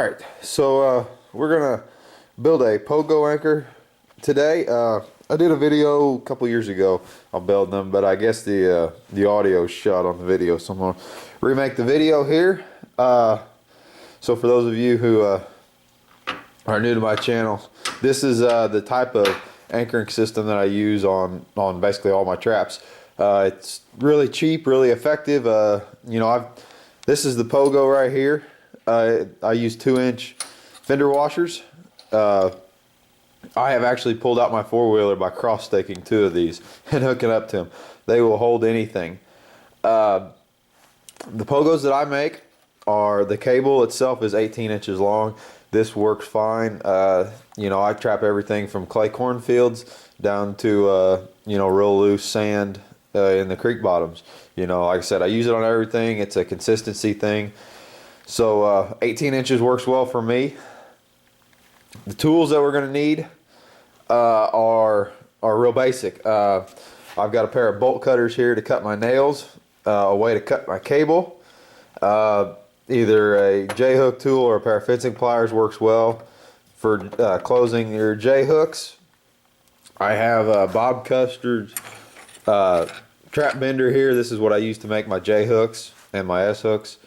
Alright, so we're gonna build a pogo anchor today. I did a video a couple years ago on building them, but I guess the audio shot on the video, so I'm gonna remake the video here. So for those of you who are new to my channel, this is the type of anchoring system that I use on basically all my traps. It's really cheap, really effective. This is the pogo right here. I use 2-inch fender washers. I have actually pulled out my four-wheeler by cross-staking 2 of these and hooking up to them. They will hold anything. The pogos that I make are, the cable itself is 18 inches long. This works fine. I trap everything from clay cornfields down to real loose sand in the creek bottoms. Like I said, I use it on everything. It's a consistency thing. So 18 inches works well for me. The tools that we're going to need are real basic. I've got a pair of bolt cutters here to cut my nails, a way to cut my cable. Either a J-hook tool or a pair of fencing pliers works well for closing your J-hooks. I have a Bob Custer's trap bender here. This is what I use to make my J-hooks and my S-hooks.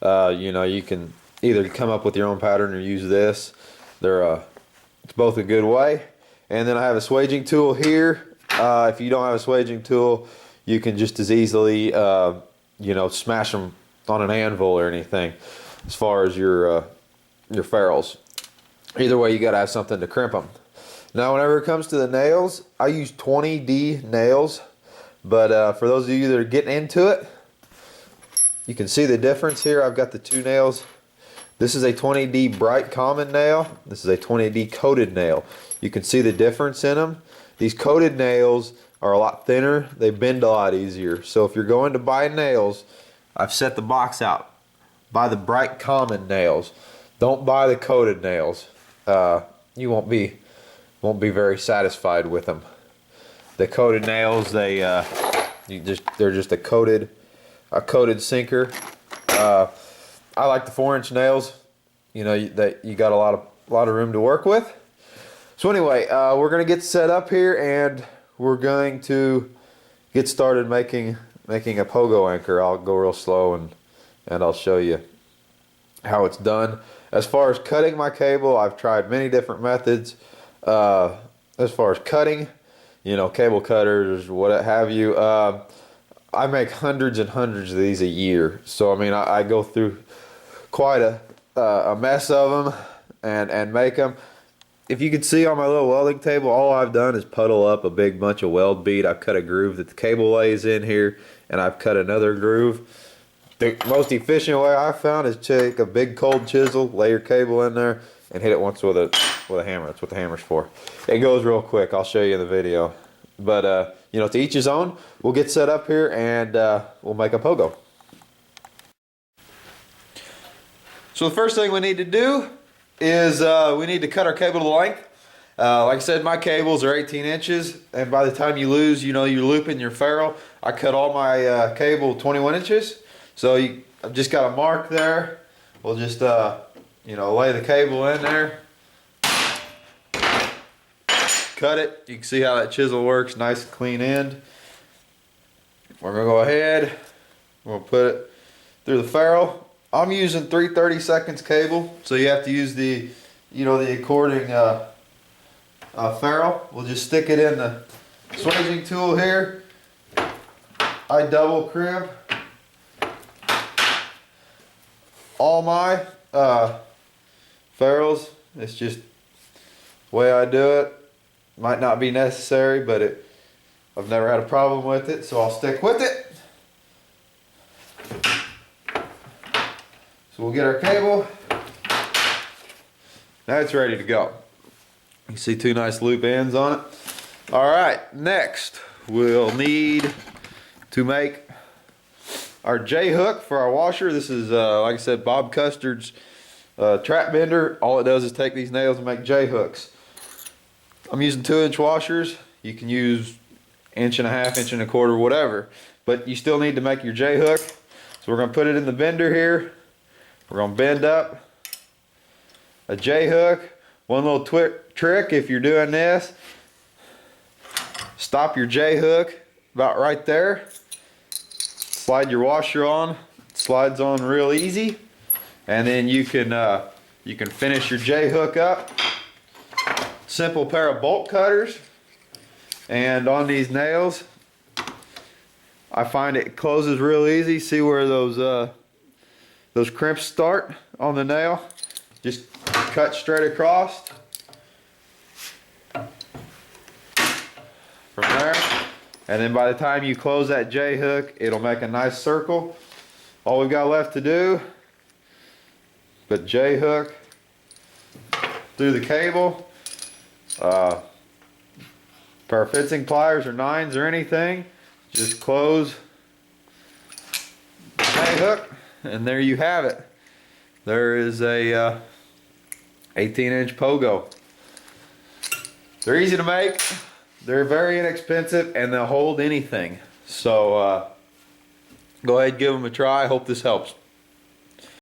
You can either come up with your own pattern or use this. It's both a good way. And then I have a swaging tool here. If you don't have a swaging tool, you can just as easily smash them on an anvil or anything as far as your ferrules. Either way, you got to have something to crimp them. Now whenever it comes to the nails, I use 20D nails, but for those of you that are getting into it, you can see the difference here. I've got the 2 nails. This is a 20D bright common nail. This is a 20D coated nail. You can see the difference in them. These coated nails are a lot thinner. They bend a lot easier. So if you're going to buy nails, I've set the box out. Buy the bright common nails. Don't buy the coated nails. You won't be very satisfied with them. The coated nails, they're just a coated sinker. I like the 4-inch nails. That you got a lot of room to work with. So anyway, we're gonna get set up here and we're going to get started making a pogo anchor. I'll go real slow and I'll show you how it's done. As far as cutting my cable, I've tried many different methods. As far as cutting, cable cutters, what have you. I make hundreds and hundreds of these a year. So I go through quite a mess of them and make them. If you can see on my little welding table, all I've done is puddle up a big bunch of weld bead. I've cut a groove that the cable lays in here, and I've cut another groove. The most efficient way I've found is take a big cold chisel, lay your cable in there, and hit it once with a hammer. That's what the hammer's for. It goes real quick. I'll show you in the video. But to each his own. We'll get set up here and we'll make a pogo. So the first thing we need to do is we need to cut our cable to length. Like I said, my cables are 18 inches, and by the time you lose, you're looping your ferrule. I cut all my cable 21 inches. So I've just got a mark there. We'll just lay the cable in there. Cut it. You can see how that chisel works. Nice clean end. We're going to go ahead. We'll put it through the ferrule. I'm using 3/30 seconds cable, so you have to use the according ferrule. We'll just stick it in the swaging tool here. I double crimp all my ferrules. It's just the way I do it. Might not be necessary, but I've never had a problem with it, so I'll stick with it. So we'll get our cable. Now it's ready to go. You can see 2 nice loop ends on it. Alright, next we'll need to make our J-hook for our washer. This is, like I said, Bob Custer's trap bender. All it does is take these nails and make J-hooks. I'm using 2-inch washers. You can use 1.5 inches, 1.25 inches, whatever. But you still need to make your J-hook. So we're going to put it in the bender here. We're going to bend up a J hook. One little trick if you're doing this, stop your J hook about right there. Slide your washer on. It slides on real easy, and then you can finish your J hook up. Simple pair of bolt cutters, and on these nails, I find it closes real easy. See where those crimps start on the nail? Just cut straight across from there, and then by the time you close that J hook, it'll make a nice circle. All we've got left to do, but J hook through the cable. Pair of fencing pliers or 9s or anything, just close the J hook, and there you have it. There is a 18-inch Pogo. They're easy to make, they're very inexpensive, and they'll hold anything. So go ahead and give them a try. Hope this helps.